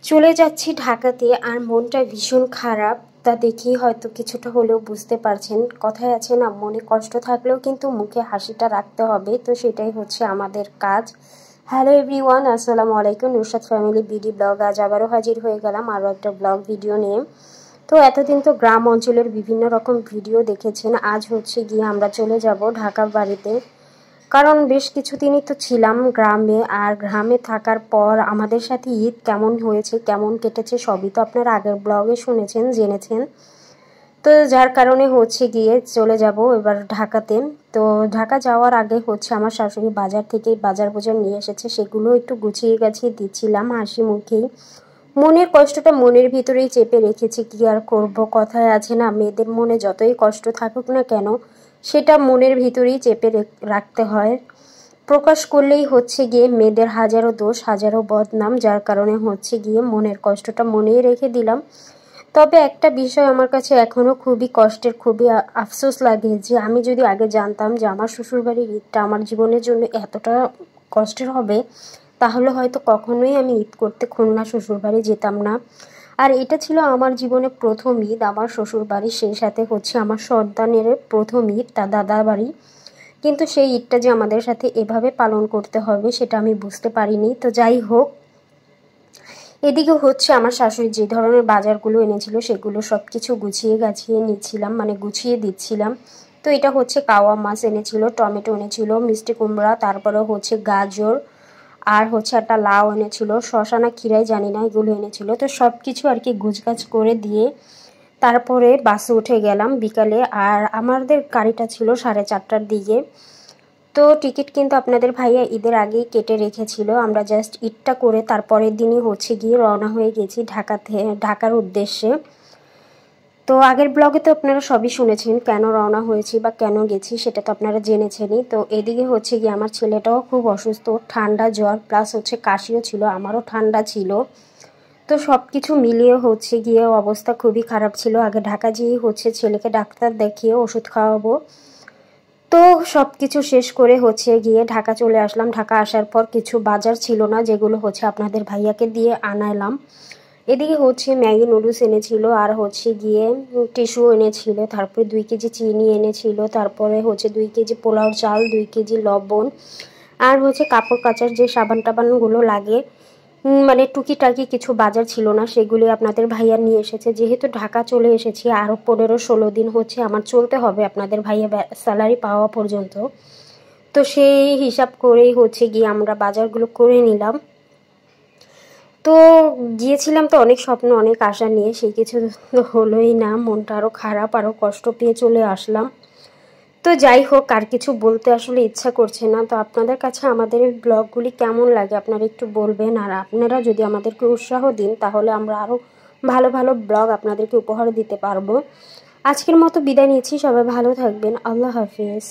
চলে যাচ্ছি ঢাকাতে আর মনটা ভীষণ খারাপ। তা দেখি হয়তো কিছুটা হলেও বুঝতে পারছেন। কথায় আছে না, মনে কষ্ট থাকলেও কিন্তু মুখে হাসিটা রাখতে হবে, তো সেটাই হচ্ছে আমাদের কাজ। হ্যালো এভরিওয়ান, আসসালামু আলাইকুম। নুসরাত ফ্যামিলি বিডি ব্লগ আজ আবারও হাজির হয়ে গেলাম আরও একটা ব্লগ ভিডিও নিয়ে। তো এতদিন তো গ্রাম অঞ্চলের বিভিন্ন রকম ভিডিও দেখেছেন, আজ হচ্ছে গিয়ে আমরা চলে যাব ঢাকার বাড়িতে। কারণ বেশ কিছুদিনই তো ছিলাম গ্রামে, আর গ্রামে থাকার পর আমাদের সাথে ঈদ কেমন হয়েছে, কেমন কেটেছে সবই তো আপনারা আগের ব্লগে শুনেছেন, জেনেছেন। তো যার কারণে হচ্ছে গিয়ে চলে যাব এবার ঢাকাতে। তো ঢাকা যাওয়ার আগে হচ্ছে আমার শাশুড়ি বাজার থেকে বাজার নিয়ে এসেছে, সেগুলো একটু গুছিয়ে গাছিয়ে দিচ্ছিলাম হাসি মুখেই। মনের কষ্টটা মনের ভিতরেই চেপে রেখেছি, কি আর করব। কথায় আছে না, মেয়েদের মনে যতই কষ্ট থাকুক না কেন সেটা মনের ভিতরেই চেপে রাখতে হয়। প্রকাশ করলেই হচ্ছে গিয়ে মেয়েদের হাজারো দোষ হাজারো বদনাম, যার কারণে হচ্ছে গিয়ে মনের কষ্টটা মনেই রেখে দিলাম। তবে একটা বিষয় আমার কাছে এখনও খুবই কষ্টের, খুবই আফসোস লাগে যে আমি যদি আগে জানতাম যে আমার শ্বশুরবাড়ির ঈদটা আমার জীবনের জন্য এতটা কষ্টের হবে, তাহলে হয়তো কখনোই আমি ঈদ করতে খুলনা শ্বশুরবাড়ি যেতাম না। আর এটা ছিল আমার জীবনে প্রথম ঈদ আমার শ্বশুরবাড়ি, সেই সাথে হচ্ছে আমার সন্তানের প্রথম ঈদ তার দাদার বাড়ি। কিন্তু সেই ঈদটা যে আমাদের সাথে এভাবে পালন করতে হবে সেটা আমি বুঝতে পারিনি। তো যাই হোক, এদিকে হচ্ছে আমার শাশুড়ি যে ধরনের বাজারগুলো এনেছিল সেগুলো সব কিছু গুছিয়ে গাছিয়ে নিচ্ছিলাম, মানে গুছিয়ে দিচ্ছিলাম। তো এটা হচ্ছে কাওয়া মাছ এনেছিল, টমেটো এনেছিল, মিষ্টি কুমড়া, তারপরে হচ্ছে গাজর, আর হচ্ছে একটা লাউ এনেছিল, শশা না খিরাই জানি না, এগুলো এনেছিল। তো সব কিছু আর কি গুছগাছ করে দিয়ে তারপরে বাসে উঠে গেলাম বিকালে। আর আমাদের গাড়িটা ছিল 4:30টার দিকে। তো টিকিট কিন্তু আপনাদের ভাইয়া ঈদের আগেই কেটে রেখেছিল, আমরা জাস্ট ঈদটা করে তারপরের দিনই হচ্ছে গিয়ে রওনা হয়ে গেছি ঢাকার উদ্দেশ্যে। তো আগের ব্লগে তো আপনারা সবই শুনেছেন, কেন রওনা হয়েছি বা কেন গেছি সেটা তো আপনারা জেনেছেনই। তো এদিকে হচ্ছে গিয়ে আমার ছেলেটাও খুব অসুস্থ, ঠান্ডা জ্বর প্লাস হচ্ছে কাশিও ছিল, আমারও ঠান্ডা ছিল। তো সব কিছু মিলিয়ে হচ্ছে গিয়ে অবস্থা খুবই খারাপ ছিল। আগে ঢাকা যেয়েই হচ্ছে ছেলেকে ডাক্তার দেখিয়ে ওষুধ খাওয়াবো। তো সব কিছু শেষ করে হচ্ছে গিয়ে ঢাকা চলে আসলাম। ঢাকা আসার পর কিছু বাজার ছিল না, যেগুলো হচ্ছে আপনাদের ভাইয়াকে দিয়ে আনালাম। এদিকে হচ্ছে ম্যাগি নুডলস এনেছিল, আর হচ্ছে গিয়ে টিস্যু এনেছিল, তারপরে 2 কেজি চিনি এনেছিল, তারপরে হচ্ছে 2 কেজি পোলাও চাল, 2 কেজি লবণ, আর হচ্ছে কাপড় কাচার যে সাবান টাবানগুলো লাগে, মানে টুকিটাকি কিছু বাজার ছিল না, সেগুলি আপনাদের ভাইয়া নিয়ে এসেছে। যেহেতু ঢাকা চলে এসেছি আরও 15-16 দিন হচ্ছে আমার চলতে হবে আপনাদের ভাইয়া স্যালারি পাওয়া পর্যন্ত। তো সেই হিসাব করেই হচ্ছে গিয়ে আমরা বাজারগুলো করে নিলাম। তো গিয়েছিলাম তো অনেক স্বপ্ন অনেক আশা নিয়ে, সেই কিছু হলোই না, মনটা আরও খারাপ, আরও কষ্ট পেয়ে চলে আসলাম। তো যাই হোক, আর কিছু বলতে আসলে ইচ্ছা করছে না। তো আপনাদের কাছে আমাদের এই ব্লগগুলি কেমন লাগে আপনারা একটু বলবেন, আর আপনারা যদি আমাদেরকে উৎসাহ দিন তাহলে আমরা আরও ভালো ভালো ব্লগ আপনাদেরকে উপহার দিতে পারবো। আজকের মতো বিদায় নিচ্ছি, সবাই ভালো থাকবেন, আল্লাহ হাফিজ।